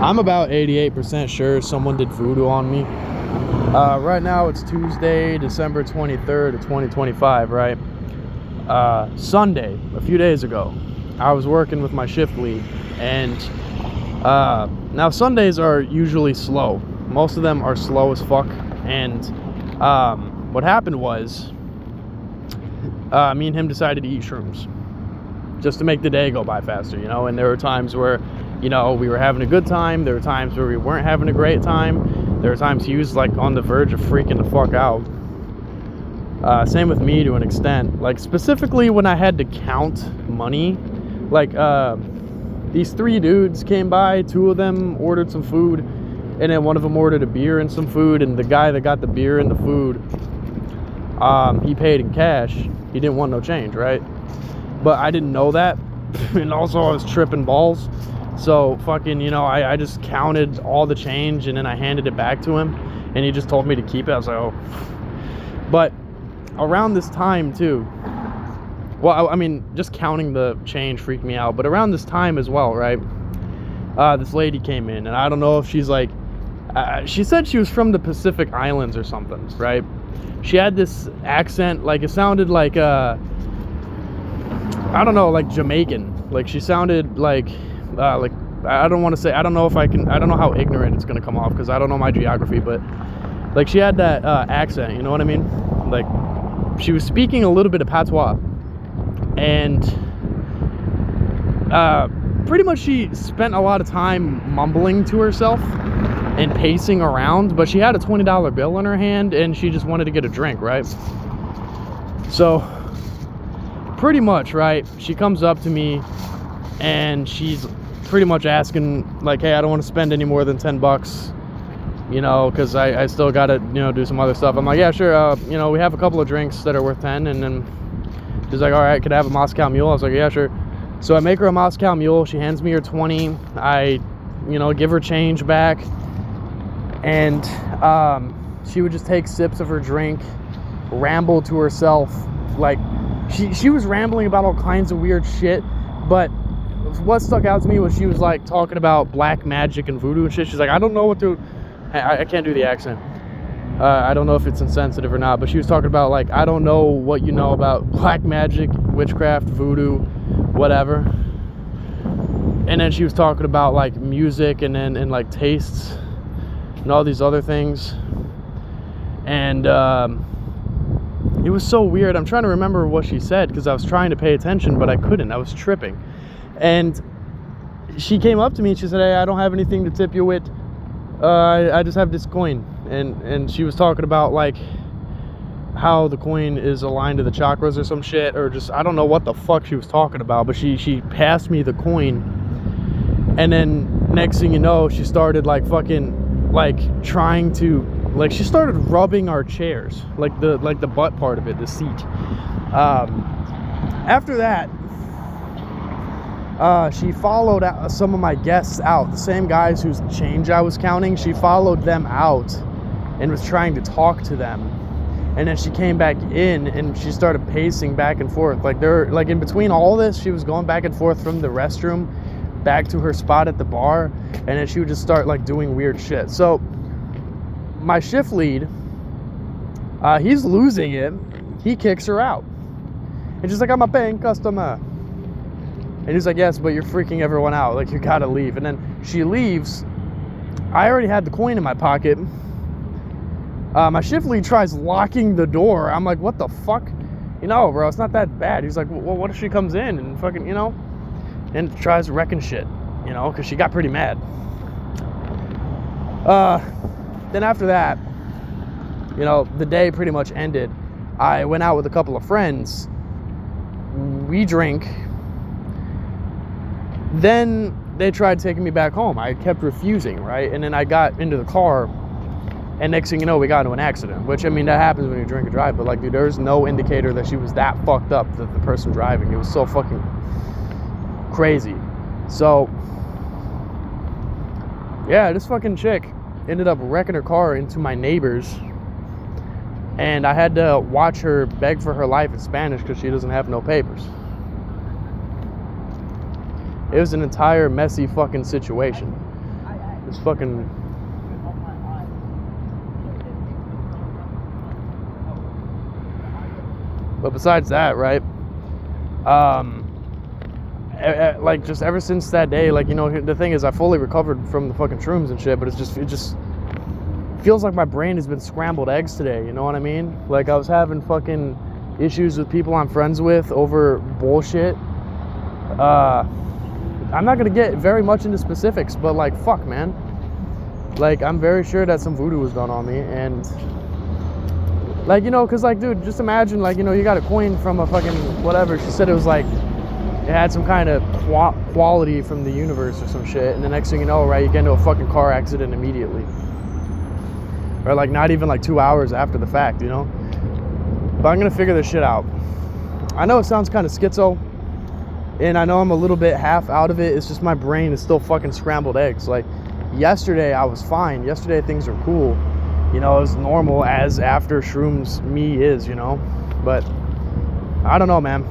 I'm about 88% sure someone did voodoo on me. Right now it's Tuesday, December 23rd of 2025, right? Sunday, a few days ago, I was working with my shift lead, and now Sundays are usually slow. Most of them are slow as fuck, and what happened was me and him decided to eat shrooms just to make the day go by faster, you know. And there were times where, you know, we were having a good time. There were times where we weren't having a great time. There were times he was like on the verge of freaking the fuck out. Same with me to an extent. Like specifically when I had to count money, like these three dudes came by. Two of them ordered some food, and then one of them ordered a beer and some food. And the guy that got the beer and the food, he paid in cash. He didn't want no change, right? But I didn't know that. And also I was tripping balls. So fucking, you know, I just counted all the change and then I handed it back to him, and he just told me to keep it. I was like, oh. But around this time too, well, I mean, just counting the change freaked me out. But around this time as well, right? This lady came in, and I don't know if she's like, she said she was from the Pacific Islands or something, right? She had this accent, like it sounded like, I don't know, like Jamaican. Like she sounded like I don't want to say, I don't know if I can, I don't know how ignorant it's going to come off because I don't know my geography, but like she had that accent, you know what I mean? Like she was speaking a little bit of patois, and pretty much she spent a lot of time mumbling to herself and pacing around, but she had a $20 bill in her hand and she just wanted to get a drink, right? So pretty much, right, she comes up to me and she's pretty much asking like, hey, I don't want to spend any more than 10 bucks, you know, because I still gotta, you know, do some other stuff. I'm like, yeah, sure, you know, we have a couple of drinks that are worth 10. And then she's like, all right, could I have a Moscow Mule? I was like, yeah, sure. So I make her a Moscow Mule. She hands me her 20. I, you know, give her change back, and she would just take sips of her drink, ramble to herself. Like she was rambling about all kinds of weird shit, but what stuck out to me was she was like talking about black magic and voodoo and shit. She's like, I don't know what to, I can't do the accent. I don't know if it's insensitive or not, but she was talking about like, I don't know what you know about black magic, witchcraft, voodoo, whatever. And then she was talking about like music and like tastes and all these other things. And it was so weird. I'm trying to remember what she said because I was trying to pay attention, but I couldn't. I was tripping. And she came up to me and she said, hey, I don't have anything to tip you with. I just have this coin. And she was talking about like how the coin is aligned to the chakras or some shit, or just, I don't know what the fuck she was talking about, but she passed me the coin. And then next thing you know, she started like fucking like trying to, like she started rubbing our chairs, like the butt part of it, the seat. After that, she followed some of my guests out, the same guys whose change I was counting. She followed them out and was trying to talk to them, and then she came back in and she started pacing back and forth. Like they're like in between all this, she was going back and forth from the restroom back to her spot at the bar, and then she would just start like doing weird shit. So my shift lead, he's losing it. He kicks her out, and she's like, I'm a paying customer. And he's like, yes, but you're freaking everyone out. Like, you gotta leave. And then she leaves. I already had the coin in my pocket. My shift lead tries locking the door. I'm like, what the fuck? You know, bro, it's not that bad. He's like, well, what if she comes in and fucking, you know, and tries wrecking shit, you know, because she got pretty mad. Then after that, you know, the day pretty much ended. I went out with a couple of friends. We drink. Then they tried taking me back home. I kept refusing, right? And then I got into the car, and next thing you know, we got into an accident, which, I mean, that happens when you drink and drive, but like, dude, there's no indicator that she was that fucked up, that the person driving. It was so fucking crazy. So yeah, this fucking chick ended up wrecking her car into my neighbor's, and I had to watch her beg for her life in Spanish because she doesn't have no papers. It was an entire messy fucking situation. It's fucking... But besides that, right? Like, just ever since that day, like, you know, the thing is, I fully recovered from the fucking shrooms and shit, but it just feels like my brain has been scrambled eggs today, you know what I mean? Like, I was having fucking issues with people I'm friends with over bullshit. I'm not gonna get very much into specifics, but like, fuck, man. Like, I'm very sure that some voodoo was done on me, and like, you know, cause like, dude, just imagine, like, you know, you got a coin from a fucking whatever. She said it was like, it had some kind of quality from the universe or some shit, and the next thing you know, right, you get into a fucking car accident immediately, or like not even like 2 hours after the fact, you know. But I'm gonna figure this shit out. I know it sounds kind of schizo, and I know I'm a little bit half out of it. It's just my brain is still fucking scrambled eggs. Like, yesterday I was fine. Yesterday things were cool, you know, as normal as after shrooms me is, you know. But I don't know, man.